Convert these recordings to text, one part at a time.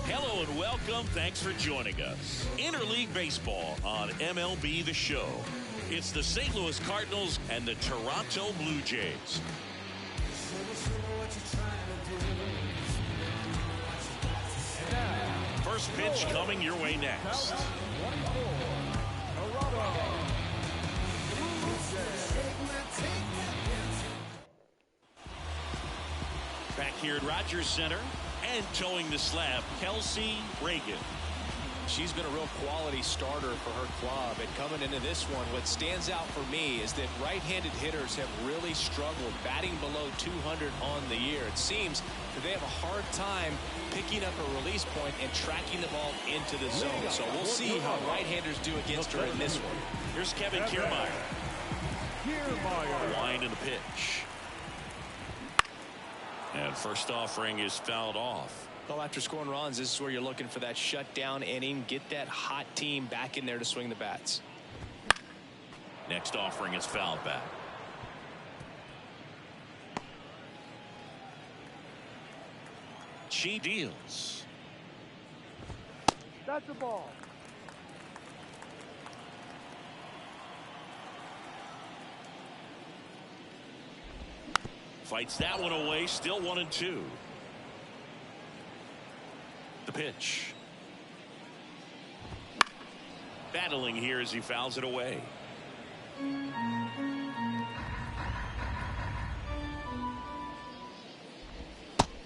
Hello and welcome. Thanks for joining us. Interleague Baseball on MLB The Show. It's the St. Louis Cardinals and the Toronto Blue Jays. First pitch coming your way next. Back here at Rogers Center and towing the slab, Kelsey Reagan. She's been a real quality starter for her club, and coming into this one, what stands out for me is that right-handed hitters have really struggled batting below 200 on the year. It seems that they have a hard time picking up a release point and tracking the ball into the zone. So we'll see how right-handers do against her in this one. Here's Kevin Kiermaier. Wind in the pitch. And first offering is fouled off. Well, after scoring runs, this is where you're looking for that shutdown inning. Get that hot team back in there to swing the bats. Next offering is fouled back. She deals. That's the ball. Fights that one away. Still 1-2. The pitch. Battling here as he fouls it away.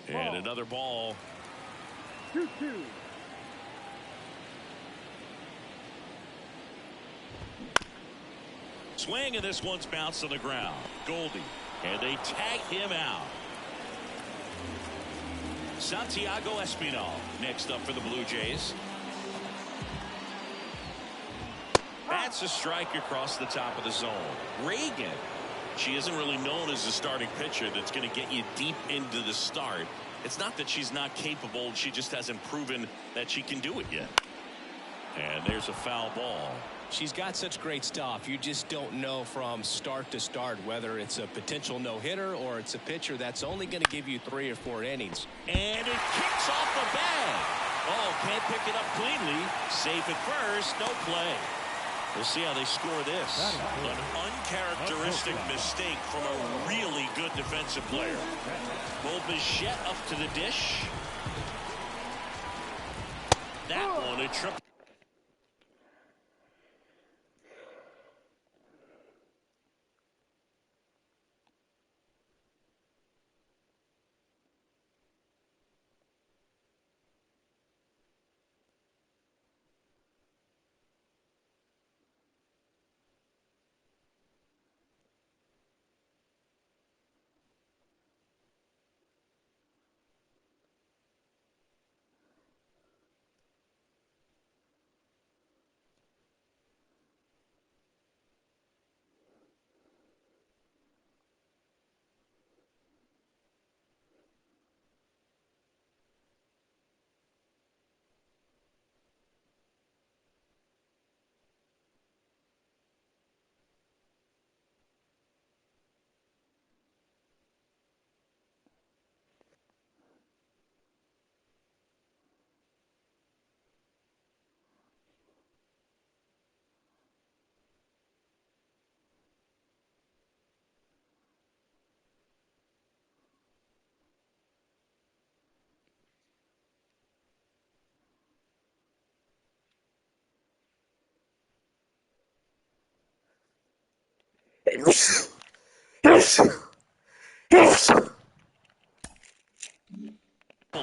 And another ball. 2-2. Swing, and this one's bounced on the ground. Goldie. And they tag him out. Santiago Espinal next up for the Blue Jays. That's a strike across the top of the zone. Reagan. She isn't really known as a starting pitcher that's going to get you deep into the start. It's not that she's not capable. She just hasn't proven that she can do it yet. And there's a foul ball. She's got such great stuff. You just don't know from start to start whether it's a potential no-hitter or it's a pitcher that's only going to give you 3 or 4 innings. And it kicks off the bag. Oh, can't pick it up cleanly. Safe at first. No play. We'll see how they score this. An uncharacteristic mistake from a really good defensive player. Will Bichette up to the dish. That one a triple.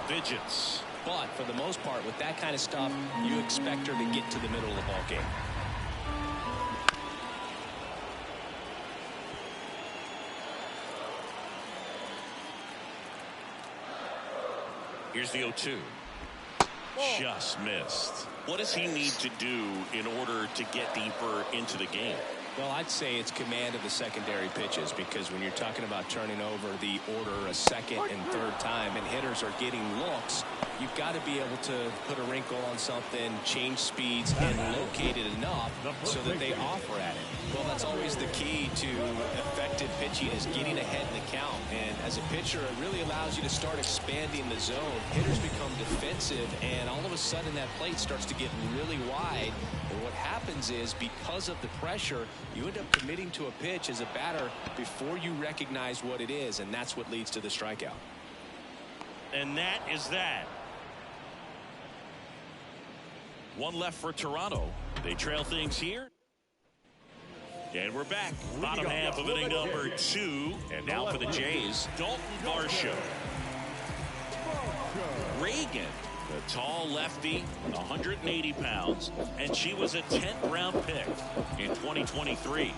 Digits. But for the most part, with that kind of stuff, you expect her to get to the middle of the ball game. Here's the 0-2. Just missed. What does he need to do in order to get deeper into the game? Well, I'd say it's command of the secondary pitches, because when you're talking about turning over the order a second and third time and hitters are getting looks, you've got to be able to put a wrinkle on something, change speeds, and locate it enough so that they offer at it. Well, that's always the key to effective pitching, is getting ahead in the count. And as a pitcher, it really allows you to start expanding the zone. Hitters become defensive, and all of a sudden that plate starts to get really wide. And what happens is, because of the pressure, you end up committing to a pitch as a batter before you recognize what it is, and that's what leads to the strikeout. And that is that. One left for Toronto. They trail things here. And we're back. Bottom half of inning number 2. And now for the Jays, Dalton Varsho. Reagan, the tall lefty, 180 pounds, and she was a 10th round pick in 2023.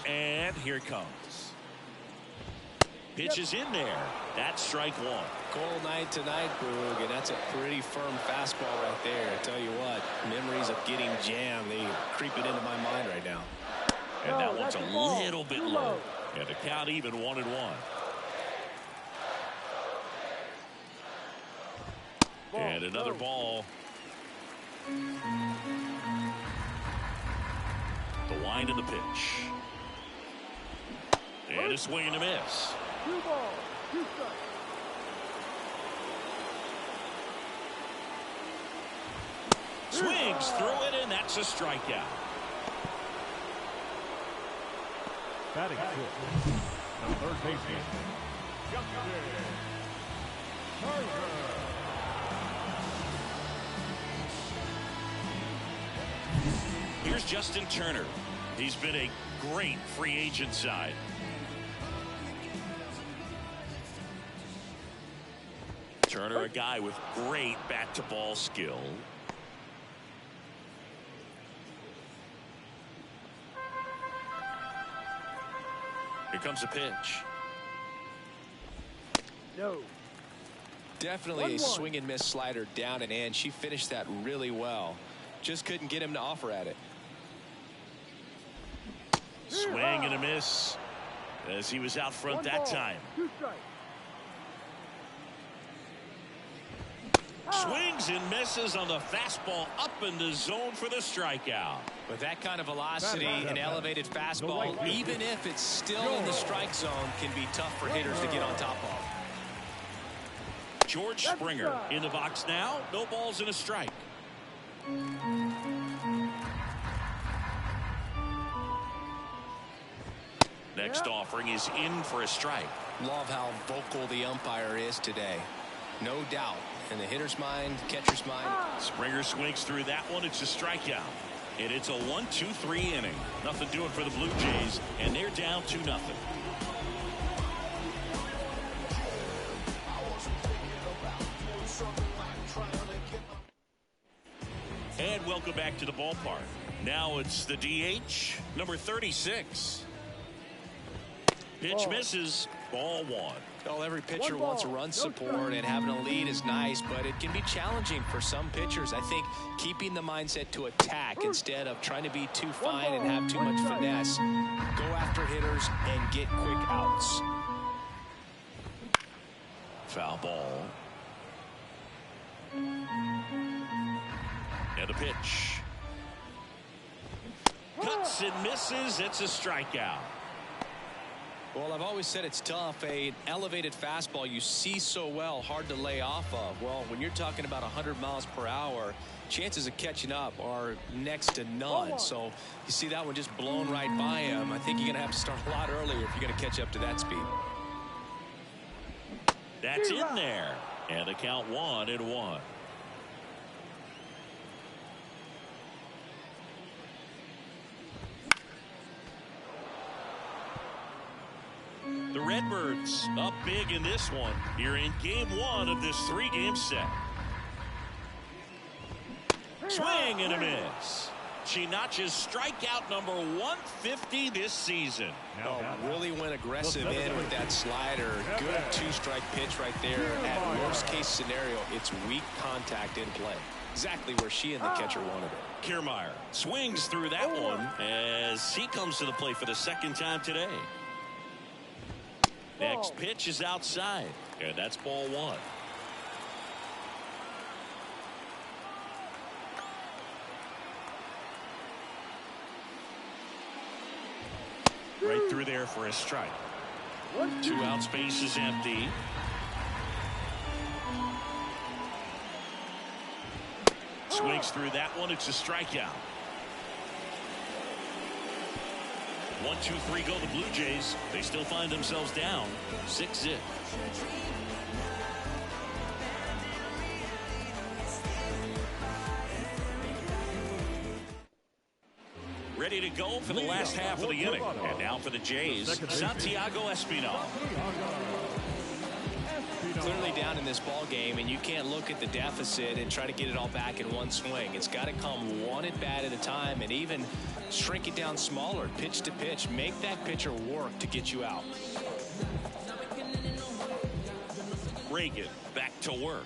And here it comes. Pitch is in there. That's strike 1. Cold night tonight, Boog, and that's a pretty firm fastball right there. I tell you what, memories of getting jammed, they creeping into my mind right now. And that one's a little bit low. And the count even 1-1. And another ball. The wind of the pitch. And a swing and a miss. 2 balls, 2 strikes. Swings through it, and that's a strikeout. Batting fifth. The third baseman. Here's Justin Turner. He's been a great free agent side. Turner, a guy with great bat-to-ball skill. Here comes a pitch. No. Definitely a swing and miss slider down and in. She finished that really well. Just couldn't get him to offer at it. Swing and a miss as he was out front that time. 2 strikes. Swings and misses on the fastball up in the zone for the strikeout. With that kind of velocity, an elevated fastball, even if it's still in the strike zone, can be tough for hitters to get on top of. George Springer in the box now. No balls and a strike. Next offering is in for a strike. Love how vocal the umpire is today. No doubt. In the hitter's mind, catcher's mind. Springer swings through that one. It's a strikeout. And it's a 1-2-3 inning. Nothing doing for the Blue Jays. And they're down 2-0. And welcome back to the ballpark. Now it's the DH, number 36. Pitch misses. Ball 1. Well, every pitcher wants a run support, and having a lead is nice, but it can be challenging for some pitchers. I think keeping the mindset to attack instead of trying to be too fine and have too much finesse. Go after hitters and get quick outs. Foul ball. And a pitch. Cuts and misses. It's a strikeout. Well, I've always said it's tough. An elevated fastball you see so well, hard to lay off of. Well, when you're talking about 100 miles per hour, chances of catching up are next to none. So you see that one just blown right by him. I think you're going to have to start a lot earlier if you're going to catch up to that speed. That's in there. And the count 1-1. The Redbirds up big in this one. You're in game 1 of this 3-game set. Swing and a miss. She notches strikeout number 150 this season. Oh, really went aggressive in with that slider. Good two-strike pitch right there. At worst-case scenario, it's weak contact in play. Exactly where she and the catcher wanted it. Kiermaier swings through that one as he comes to the plate for the second time today. Next pitch is outside, and that's ball one. Right through there for a strike. 2 outs, base is empty. Swings through that one. It's a strikeout. 1, 2, 3 go the Blue Jays. They still find themselves down 6-0. Ready to go for the last half of the inning. And now for the Jays, Santiago Espinal. Clearly down in this ball game, and you can't look at the deficit and try to get it all back in one swing. It's got to come one at bat at a time, and even shrink it down smaller, pitch to pitch. Make that pitcher work to get you out. Reagan back to work.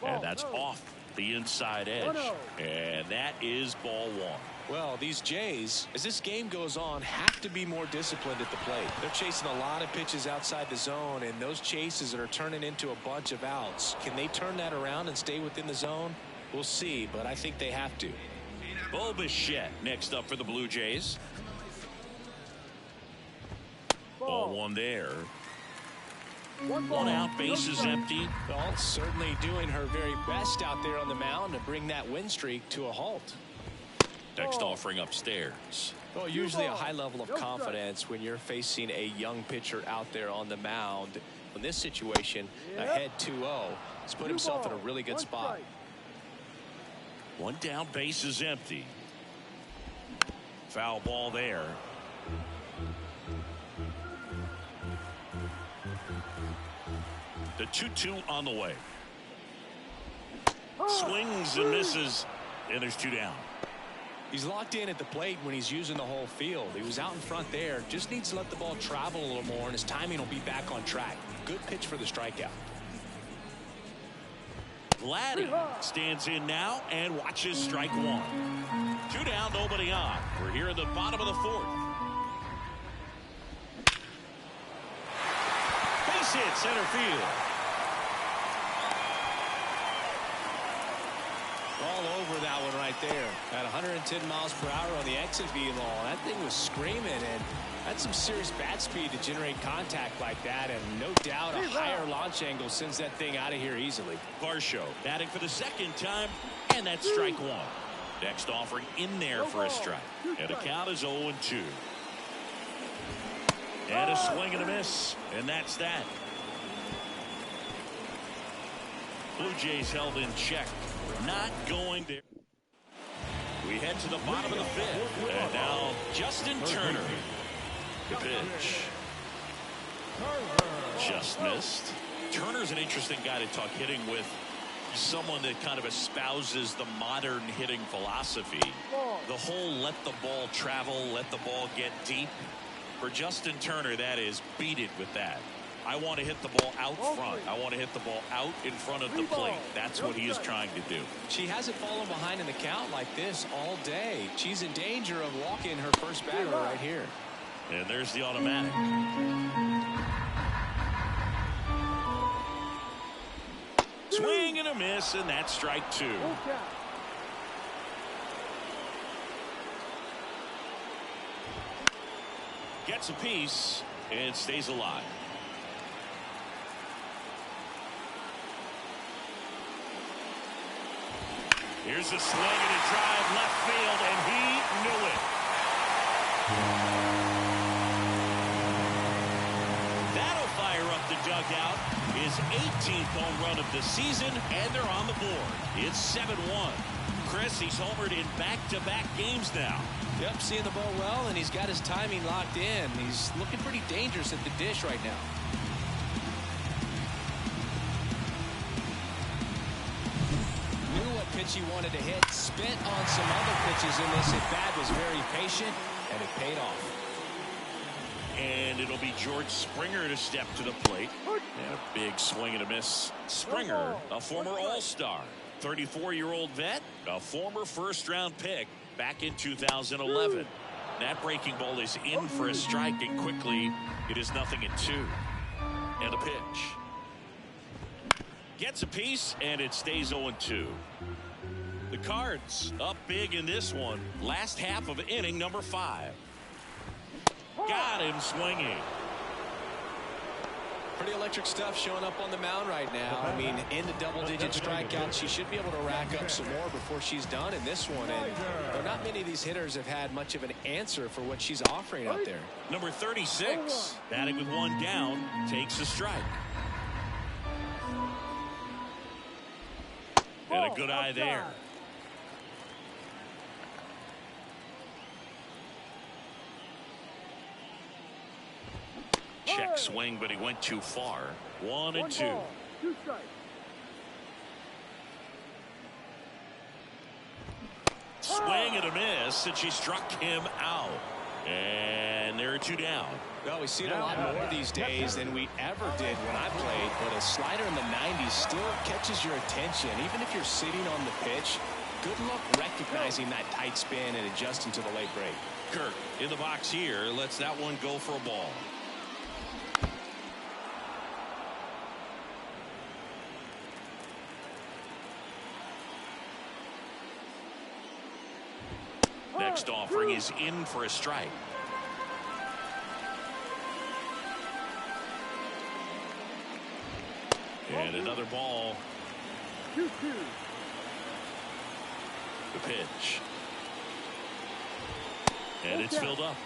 And that's off the inside edge. And that is ball one. Well, these Jays, as this game goes on, have to be more disciplined at the plate. They're chasing a lot of pitches outside the zone, and those chases that are turning into a bunch of outs. Can they turn that around and stay within the zone? We'll see, but I think they have to. Bo Bichette next up for the Blue Jays. Ball one there. 1 out, base is empty. Well, certainly doing her very best out there on the mound to bring that win streak to a halt. Next offering upstairs. Well, usually a high level of confidence when you're facing a young pitcher out there on the mound. In this situation, ahead 2-0, he's put himself in a really good spot. 1 down, base is empty. Foul ball there. The 2-2 on the way. Swings and misses, and there's 2 down. He's locked in at the plate when he's using the whole field. He was out in front there. Just needs to let the ball travel a little more, and his timing will be back on track. Good pitch for the strikeout. Vladdy stands in now and watches strike 1. 2 down, nobody on. We're here in the bottom of the 4th. Base hit center field. All over that one right there. At 110 miles per hour on the exit velo. That thing was screaming, and that's some serious bat speed to generate contact like that, and no doubt a higher launch angle sends that thing out of here easily. Varsho batting for the second time, and that's strike 1. Next offering in there for a strike. And the count is 0-2. And a swing and a miss, and that's that. Blue Jays held in check. Not going there. We head to the bottom of the 5th. And now Justin Turner. The pitch. Just missed. Turner's an interesting guy to talk hitting with. Someone that kind of espouses the modern hitting philosophy. The whole let the ball travel, let the ball get deep. For Justin Turner, that is beat it with that. I want to hit the ball out front. I want to hit the ball out in front of the plate. That's what he is trying to do. She hasn't fallen behind in the count like this all day. She's in danger of walking her first batter right here. And there's the automatic. Swing and a miss, and that's strike 2. Gets a piece and stays alive. Here's a swing and a drive left field, and he knew it. That'll fire up the dugout. His 18th home run of the season, and they're on the board. It's 7-1. Chris, he's homered in back-to-back games now. Yep, seeing the ball well, and he's got his timing locked in. He's looking pretty dangerous at the dish right now. pitch he wanted to hit. Spent on some other pitches in this at bat. Was very patient, and it paid off. And it'll be George Springer to step to the plate. And a big swing and a miss. Springer, a former All-Star, 34-year-old vet, a former first-round pick back in 2011. That breaking ball is in for a strike, and quickly it is 0-2. And a pitch. Gets a piece, and it stays 0-2. The Cards up big in this one. Last half of inning number 5. Got him swinging. Pretty electric stuff showing up on the mound right now. I mean, into double-digit strikeouts. She should be able to rack up some more before she's done in this one. And there are not many of these hitters have had much of an answer for what she's offering out there. Number 36, batting with one down, takes a strike. And a good eye there. Check swing, but he went too far. 1-2. Swing and a miss, and she struck him out. And there are 2 down. Well, we see it a lot more these days than we ever did when I played, but a slider in the 90s still catches your attention. Even if you're sitting on the pitch, good luck recognizing that tight spin and adjusting to the late break. Kirk in the box here lets that one go for a ball. Next offering is in for a strike. And another ball. The pitch. And it's filled up.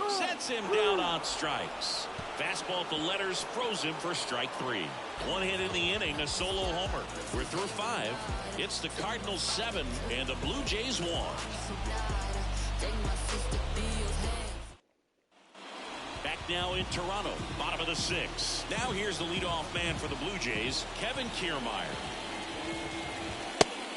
Sets him down on strikes. Fastball at the letters froze him for strike 3. 1 hit in the inning, a solo homer. We're through 5. It's the Cardinals 7 and the Blue Jays 1. Back now in Toronto, bottom of the 6th. Now here's the leadoff man for the Blue Jays, Kevin Kiermaier.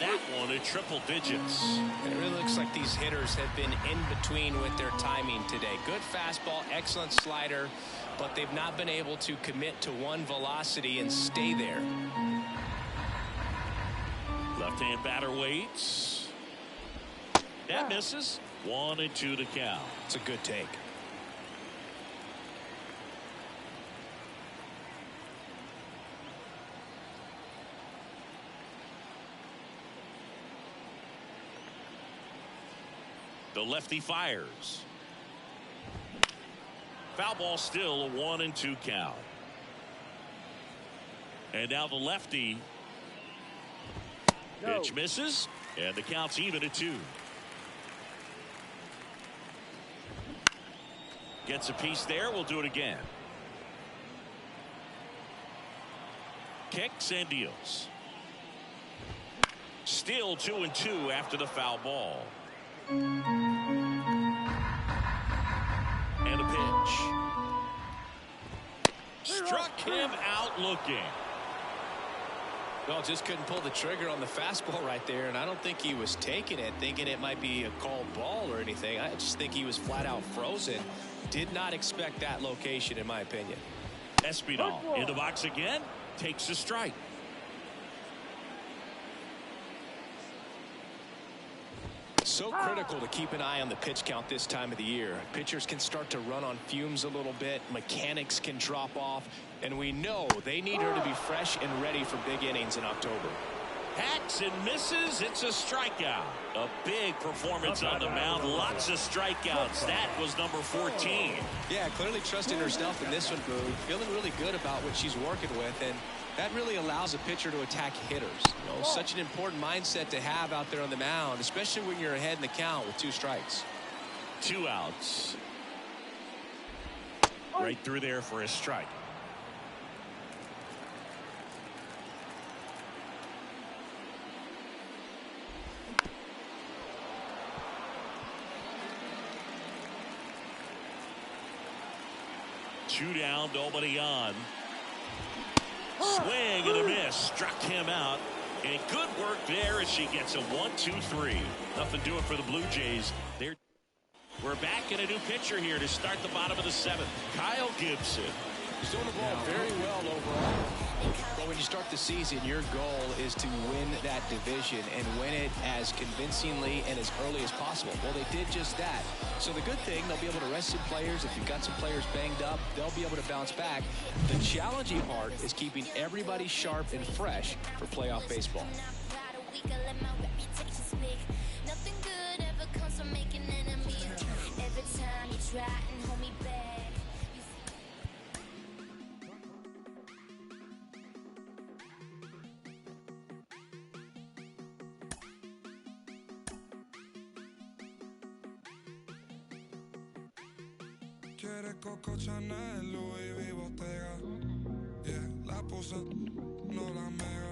That one at triple digits. It really looks like these hitters have been in between with their timing today. Good fastball, excellent slider, but they've not been able to commit to one velocity and stay there. Left-hand batter waits. That misses. 1-2 to count. It's a good take. The lefty fires. Foul ball, still a 1-2 count. And now the lefty. Pitch misses, and the count's even at 2. Gets a piece there. We'll do it again. Kicks and deals. Still 2-2 after the foul ball. And a pitch. Struck him out looking. Well, just couldn't pull the trigger on the fastball right there, and I don't think he was taking it thinking it might be a called ball or anything. I just think he was flat out frozen. Did not expect that location, in my opinion. Espinal in the box again, takes a strike. So critical to keep an eye on the pitch count this time of the year. Pitchers can start to run on fumes a little bit. Mechanics can drop off. And we know they need her to be fresh and ready for big innings in October. Hacks and misses. It's a strikeout. A big performance on the mound. Lots of strikeouts. That was number 14. Yeah, clearly trusting herself in this one, Boo. Feeling really good about what she's working with. And that really allows a pitcher to attack hitters. You know, such an important mindset to have out there on the mound, especially when you're ahead in the count with 2 strikes. 2 outs. Right through there for a strike. 2 down, nobody on. Swing and a miss. Struck him out. And good work there as she gets a 1-2-3. Nothing doing for the Blue Jays. We're back in a new pitcher here to start the bottom of the 7th. Kyle Gibson. He's doing the ball very well overall. But when you start the season, your goal is to win that division and win it as convincingly and as early as possible. Well, they did just that. So the good thing, they'll be able to rest some players. If you've got some players banged up, they'll be able to bounce back. The challenging part is keeping everybody sharp and fresh for playoff baseball. Quiere Coco Chanel, Louis V, Bottega. Yeah, la puse, no la mega.